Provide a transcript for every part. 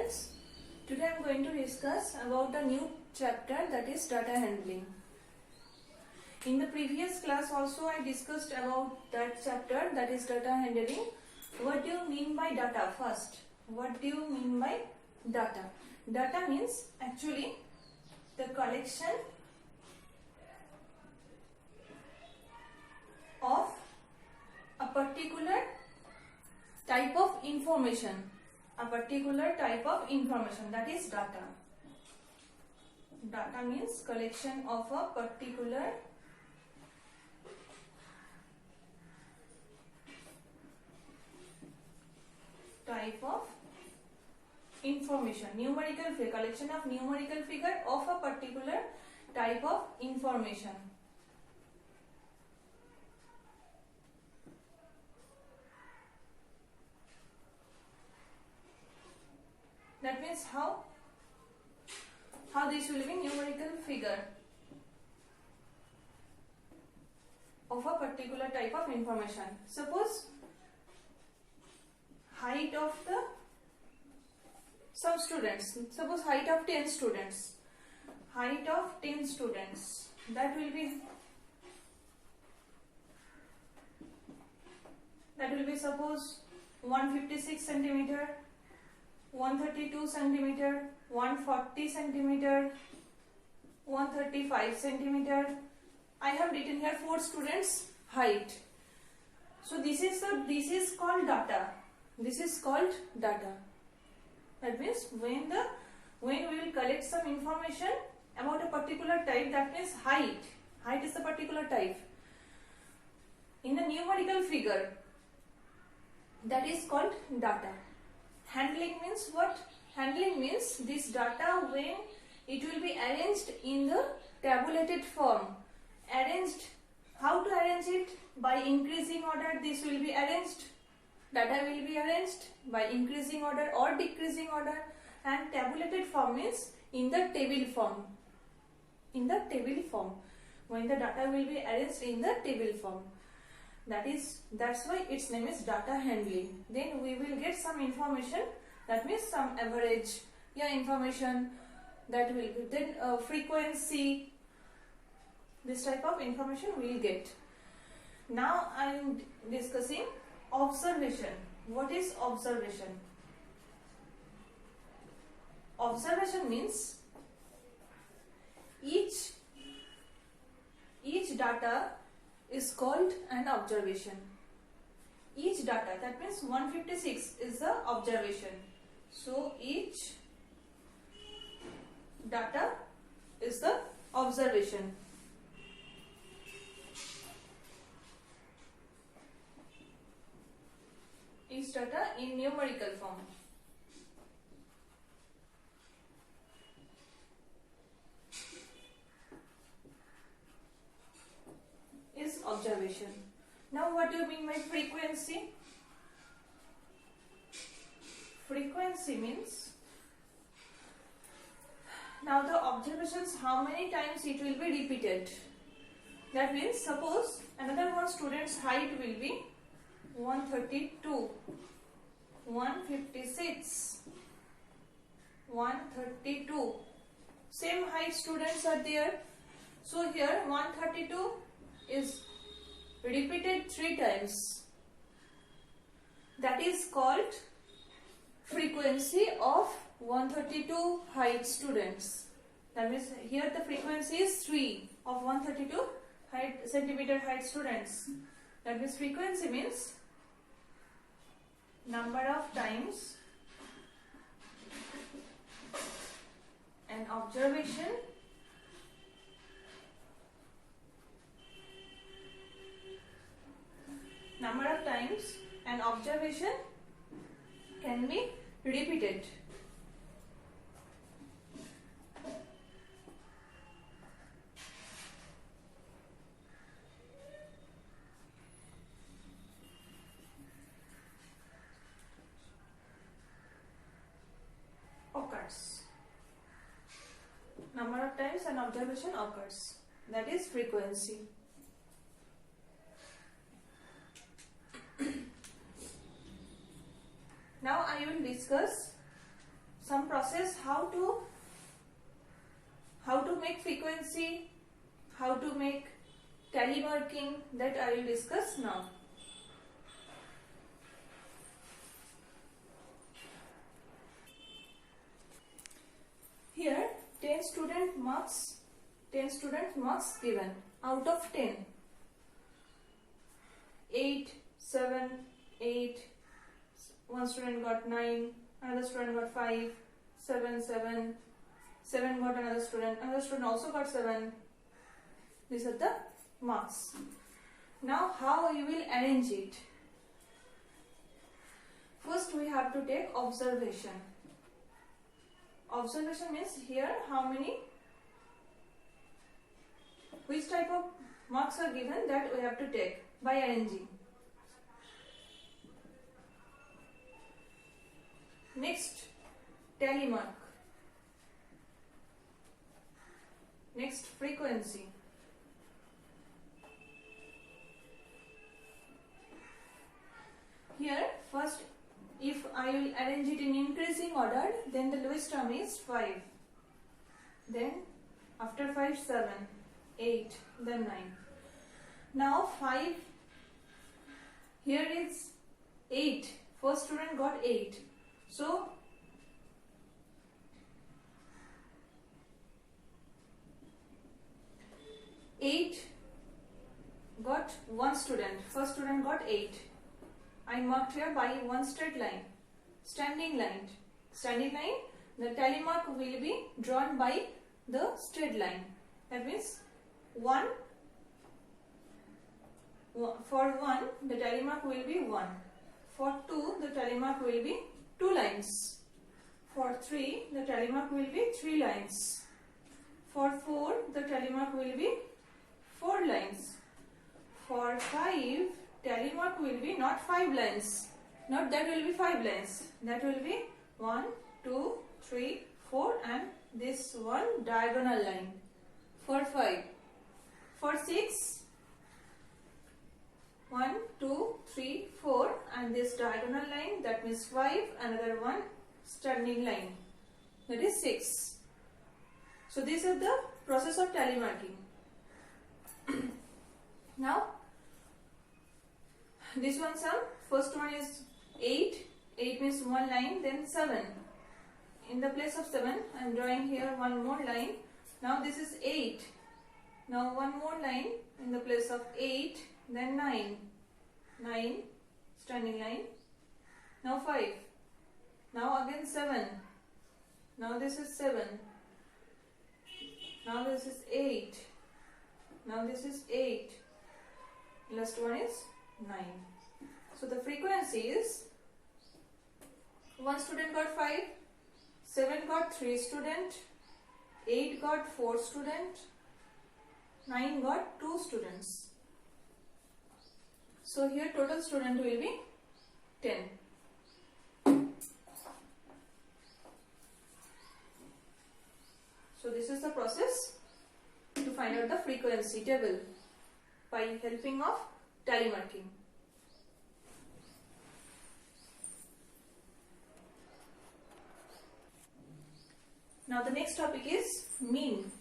students, today I am going to discuss about a new chapter, that is data handling. In the previous class also I discussed about that chapter, that is data handling. What do you mean by data first? What do you mean by data? Data means actually the collection of a particular type of information. A particular type of information, that is data. Data means collection of a particular type of information. Numerical figure, collection of numerical figure of a particular type of information. That means how this will be numerical figure of a particular type of information. Suppose height of some students, suppose height of 10 students, height of 10 students, that will be suppose 156 centimeter, 132 centimeter, 140 centimeter, 135 centimeter. I have written here 4 students height. So this is called data. This is called data. That means when we will collect some information about a particular type, that means height. Height is a particular type. In the numerical figure, that is called data. Handling means what? Handling means this data when it will be arranged in the tabulated form. Arranged. How to arrange it? By increasing order this will be arranged. Data will be arranged by increasing order or decreasing order, and tabulated form means in the table form. In the table form. When the data will be arranged in the table form. That's why its name is data handling. Then we will get some information, that means some average information, that will be then frequency. This type of information we will get. Now I am discussing observation. What is observation? Observation means each data is called an observation. Each data, that means 156 is the observation. So each data is the observation. Each data in numerical form. Is observation. Now what do you mean by frequency? Frequency means now the observations, how many times it will be repeated. That means suppose another one student's height will be 132, 156, 132. Same height students are there. So here 132 is repeated 3 times. That is called frequency of 132 height students. That means here the frequency is 3 of 132 centimeter height students. That means frequency means number of times an observation can be repeated. Occurs. Number of times an observation occurs. That is frequency. Now I will discuss some process how to make frequency, how to make tally marking, that I will discuss now. Here 10 student marks given. Out of 10, 8, 7, 8, one student got 9, another student got 5, 7, 7, 7 got another student also got 7. These are the marks. Now how you will arrange it? First we have to take observation. Observation means here how many, which type of marks are given, that we have to take by arranging. Next, tally mark. Next, frequency. Here first, if I will arrange it in increasing order, then the lowest term is 5. Then after 5, 7, 8, then 9. Now 5, here is 8. First student got 8. So eight got one student. First student got 8. I marked here by one straight line. Standing line. Standing line, the tally mark will be drawn by the straight line. That means 1. For 1, the tally mark will be 1. For 2, the tally mark will be 2 lines. For 3, the tally mark will be 3 lines. For 4, the tally mark will be 4 lines. For 5, tally mark will be not 5 lines. Not that will be 5 lines. That will be 1, 2, 3, 4 and this one diagonal line. For 5. For 6, 1, 2, 3, 4 and this diagonal line, that means 5, another one standing line, that is 6. So this is the process of tally marking. Now this one sum, first one is 8, 8 means one line, then 7. In the place of 7, I am drawing here one more line. Now this is 8. Now one more line in the place of 8, then 9. 9, standing line. Now 5. Now again 7. Now this is 7. Now this is 8. Now this is 8. Last one is 9. So the frequency is, one student got 5, 7 got 3 student, 8 got 4 student, 9 got 2 students. So here total student will be 10. So this is the process to find out the frequency table by helping of tally marking. Now the next topic is mean.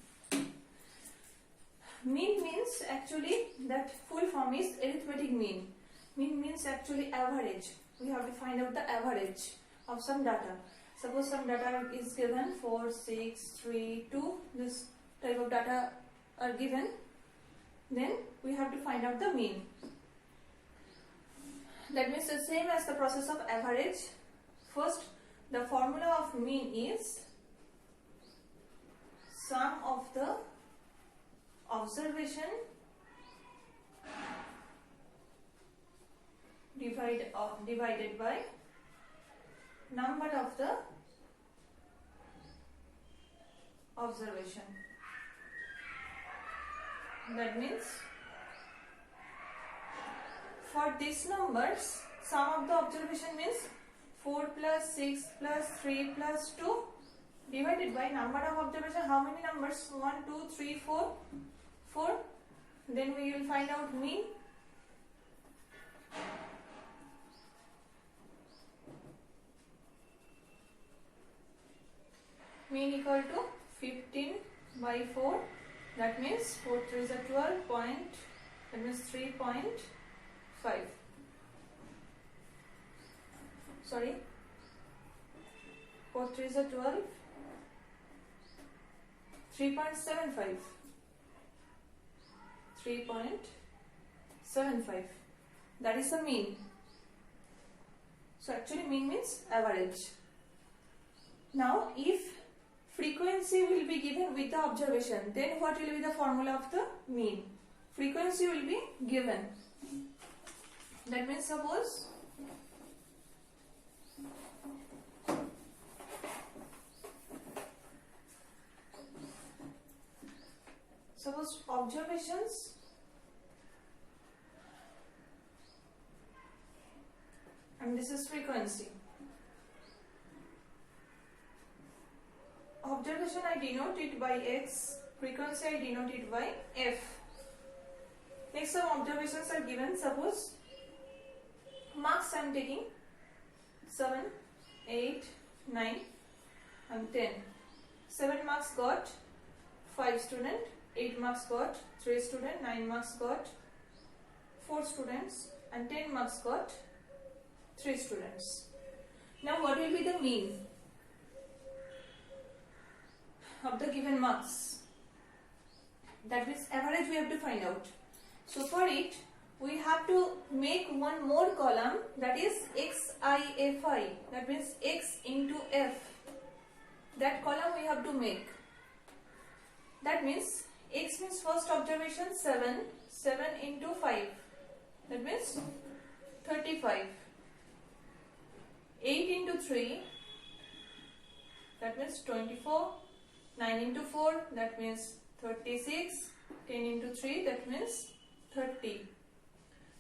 Mean means actually, that full form is arithmetic mean. Mean means actually average. We have to find out the average of some data. Suppose some data is given 4, 6, 3, 2. This type of data are given. Then we have to find out the mean. That means the same as the process of average. First, the formula of mean is sum of the observation divided by number of the observation. That means for these numbers, sum of the observation means 4 plus 6 plus 3 plus 2 divided by number of observation. How many numbers? 1, 2, 3, 4. 4. Then we will find out mean. mean equal to 15 by 4. That means 4 3 is a 12 point. That means 3.5. Sorry. 4 3 is a 12. 3.75. 3.75. That is the mean. So actually mean means average. Now if frequency will be given with the observation, then what will be the formula of the mean? Frequency will be given. That means suppose observations and this is frequency. Observation I denote it by x, frequency I denote it by f. Next some observations are given. Suppose marks I am taking 7, 8, 9 and 10. 7 marks got 5 student, 8 marks got 3 student, 9 marks got 4 students and 10 marks got 3 students. Now what will be the mean of the given marks? That means average we have to find out. So for it we have to make one more column, that is XIFI, that means X into F. That column we have to make. That means X means first observation 7, 7 into 5, that means 35. 8 into 3, that means 24. 9 into 4, that means 36. 10 into 3, that means 30.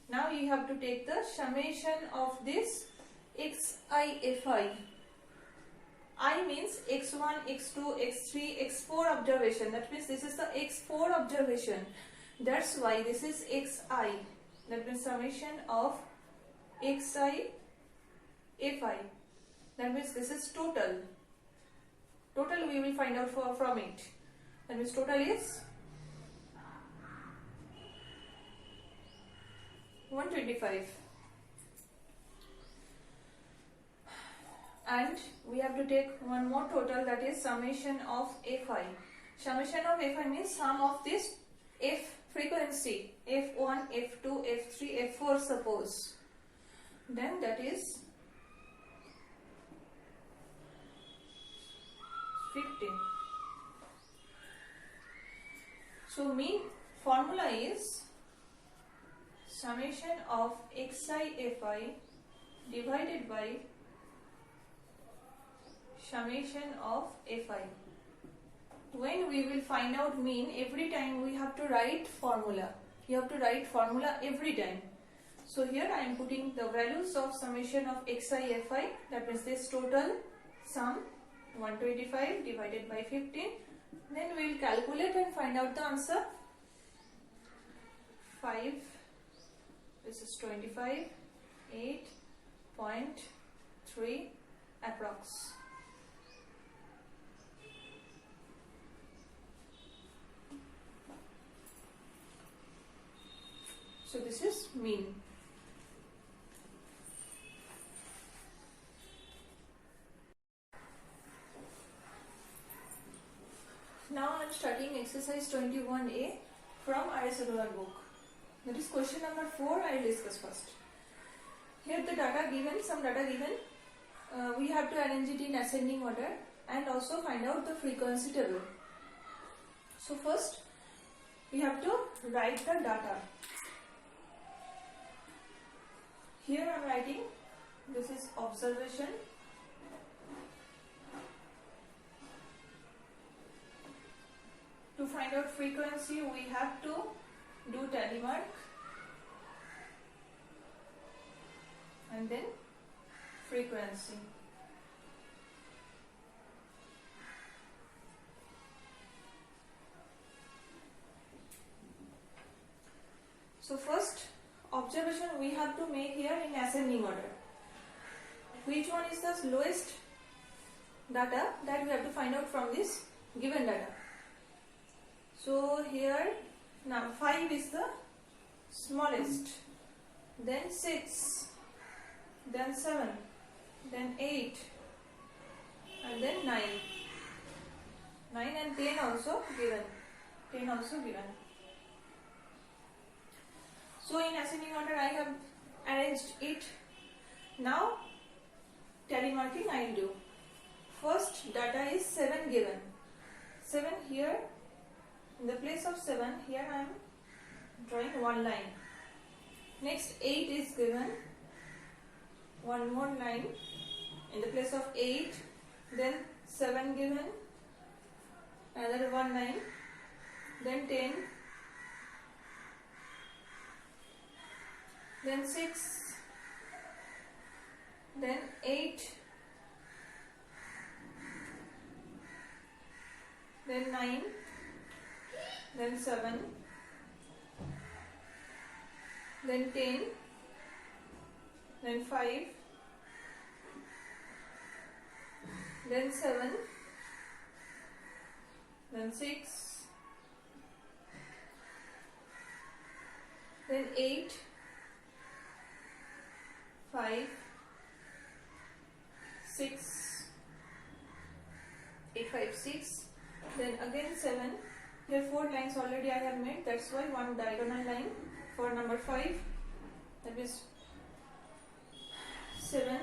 Now you have to take the summation of this XIFI. I means x1, x2, x3, x4 observation. That means this is the x4 observation. That's why this is xi. That means summation of xi, fi. That means this is total. Total we will find out from it. That means total is 125. And we have to take one more total, that is summation of fi. Summation of fi means sum of this f frequency, f1, f2, f3, f4 suppose. Then that is 15. So mean formula is summation of xi fi divided by summation of fi. When we will find out mean, every time we have to write formula. You have to write formula every time. So here I am putting the values of summation of xi fi, that means this total sum 125 divided by 15. Then we will calculate and find out the answer. 5, this is 25, 8.3 approx. So this is mean. Now I am starting exercise 21A from RS Agarwal book. That is question number 4. I will discuss first. Here the data given, some data given. We have to arrange it in ascending order and also find out the frequency table. So first we have to write the data. Here I am writing, this is observation. To find out frequency, we have to do tally mark and then frequency. So first observation we have to make here in ascending order. Which one is the lowest? data that we have to find out from this given data. So here now 5 is the smallest, then 6, then 7, then 8, and then 9. 9 and 10 also given. 10 also given. So in ascending order I have arranged it. Now tally marking I will do. First data is 7 given. 7 here, in the place of 7 here I am drawing one line. Next 8 is given, one more line in the place of 8, then 7 given, another one line, then 10, then 6, then 8, then 9, then 7, then 10, then 5, then 7, then 6, then 8, 5, 6, 8, 5, 6, then again 7. Here 4 lines already I have made, that's why one diagonal line for number 5, that is 7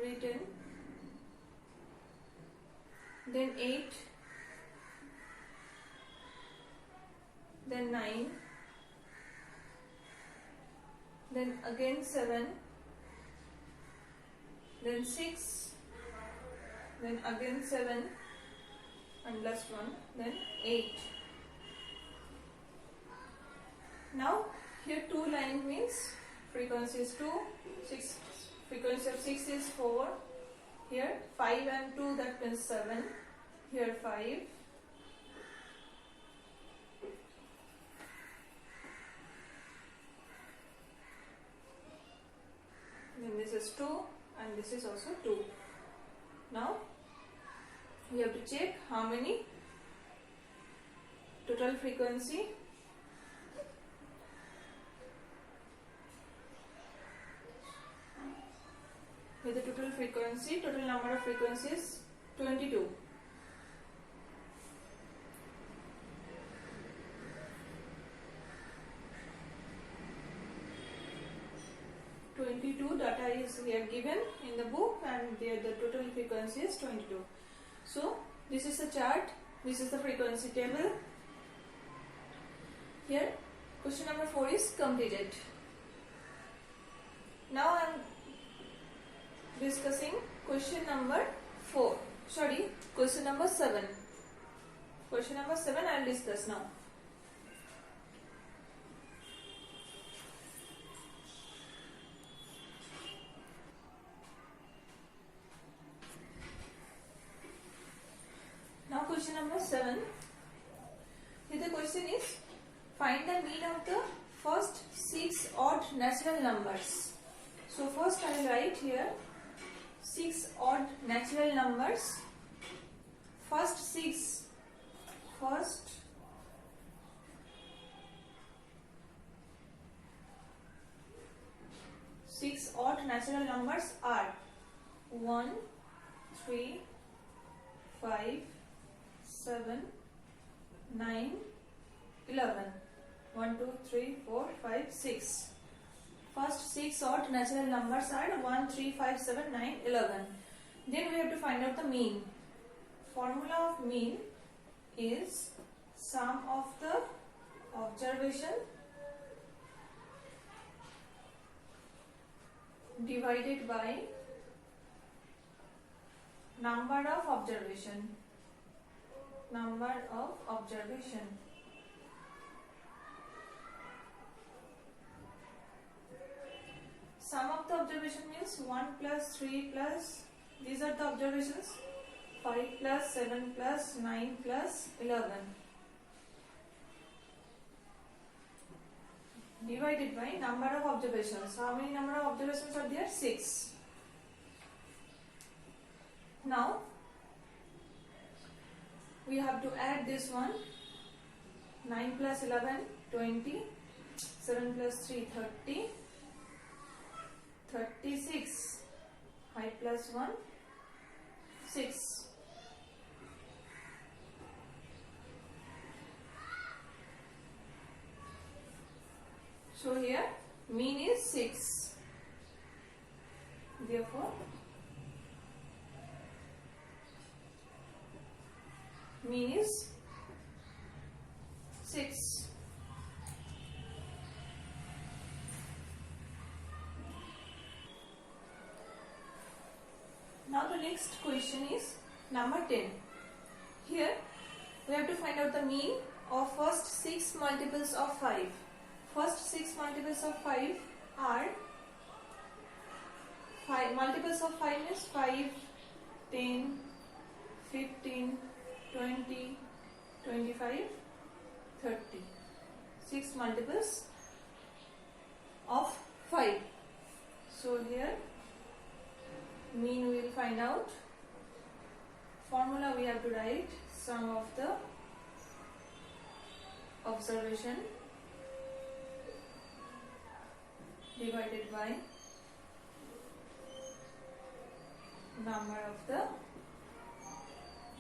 written, then 8, then 9, then again 7, then 6, then again 7, and last one, then 8. Now here 2 line means frequency is 2, 6, frequency of 6 is 4, here 5 and 2, that means 7, here 5, then this is 2 and this is also 2. Now we have to check how many total frequency. With the total frequency, total number of frequencies 22. Data is here given in the book, and the total frequency is 22. So this is the chart, this is the frequency table. Here question number 4 is completed. Now I am discussing question number 7. Question number 7 I will discuss now. Now question number 7. Here the question is, find the mean of the first 6 odd natural numbers. So first I will write here 6 odd natural numbers. First 6 odd natural numbers are 1, 3, 5, 7, 9, 11. 1, 2, 3, 4, 5, 6. First 6 odd natural numbers are 1, 3, 5, 7, 9, 11. Then we have to find out the mean. Formula of mean is sum of the observation divided by number of observation. Number of observation. Sum of the observation means 1 plus 3 plus, these are the observations, 5 plus 7 plus 9 plus 11. Divided by number of observations. How many number of observations are there? 6. Now we have to add this one. 9 plus 11, 20. 7 plus 3, 30. 36. 5 plus 1, 6. So here mean is 6. Therefore, mean is 6. Now the next question is number 10. Here we have to find out the mean of first 6 multiples of 5. First 6 multiples of 5 are 5 multiples of 5 is 5, 10, 15, 20, 25, 30. 6 multiples of 5. So here mean we will find out. Formula we have to write sum of the observation divided by number of the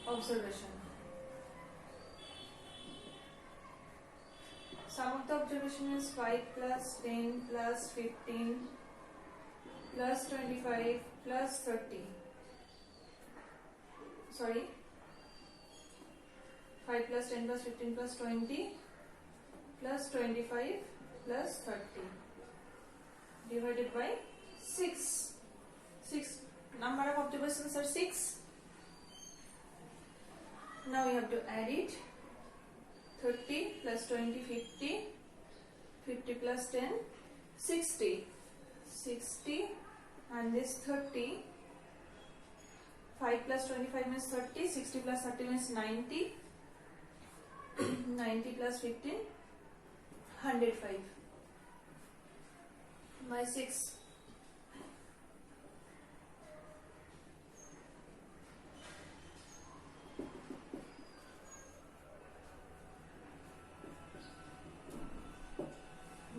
observation. Sum of the observation is 5 plus 10 plus 15 plus 25 plus 30. Sorry, 5 plus 10 plus 15 plus 20 plus 25 plus 30 divided by 6. 6 number of observations are 6. Now we have to add it. 30 plus 20, 50. 50 plus 10, 60. 60 and this 30. 5 plus 25 means 30. 60 plus 30 means 90. 90 plus 15, 105 by 6.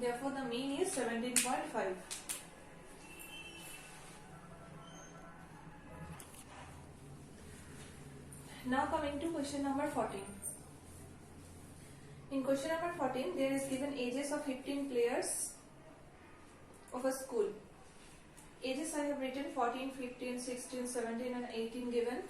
Therefore, the mean is 17.5. Now coming to question number 14. In question number 14, there is given ages of 15 players of a school. Ages I have written 14, 15, 16, 17 and 18 given,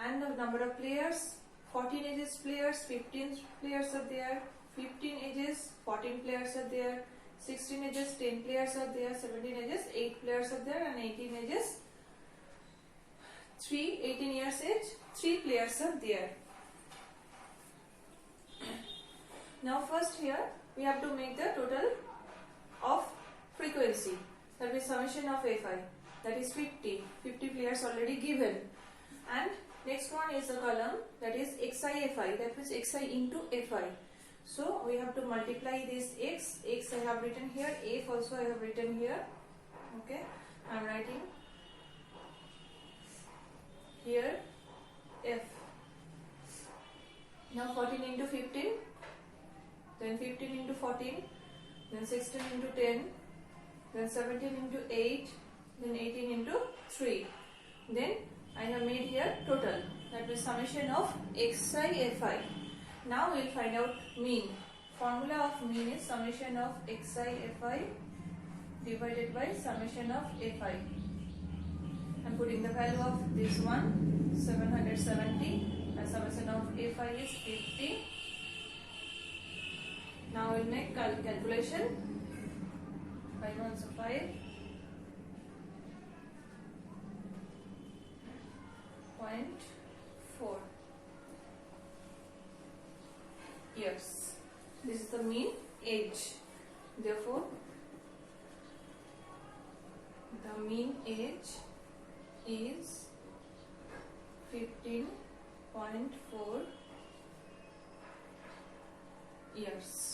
and the number of players, 14 ages players, 15 players are there, 15 ages, 14 players are there, 16 ages, 10 players are there, 17 ages, 8 players are there, and 18 ages, 18 years age, 3 players are there. Now first here we have to make the total of frequency, that is summation of Fi, that is 50. 50 players already given, and next one is a column that is Xi Fi, that means Xi into Fi. So we have to multiply this X I have written here, F also I have written here. Okay, I am writing here F. Now 14 into 15, then 15 into 14, then 16 into 10, then 17 into 8, then 18 into 3. Then I have made here total, that is summation of Xi Fi. Now we will find out mean. Formula of mean is summation of Xi Fi divided by summation of Fi. I am putting the value of this one 770 and summation of Fi is 50. Now we will make calculation. 5 ones are 5. 0.4 years. This is the mean age. Therefore, the mean age is 15.4 years.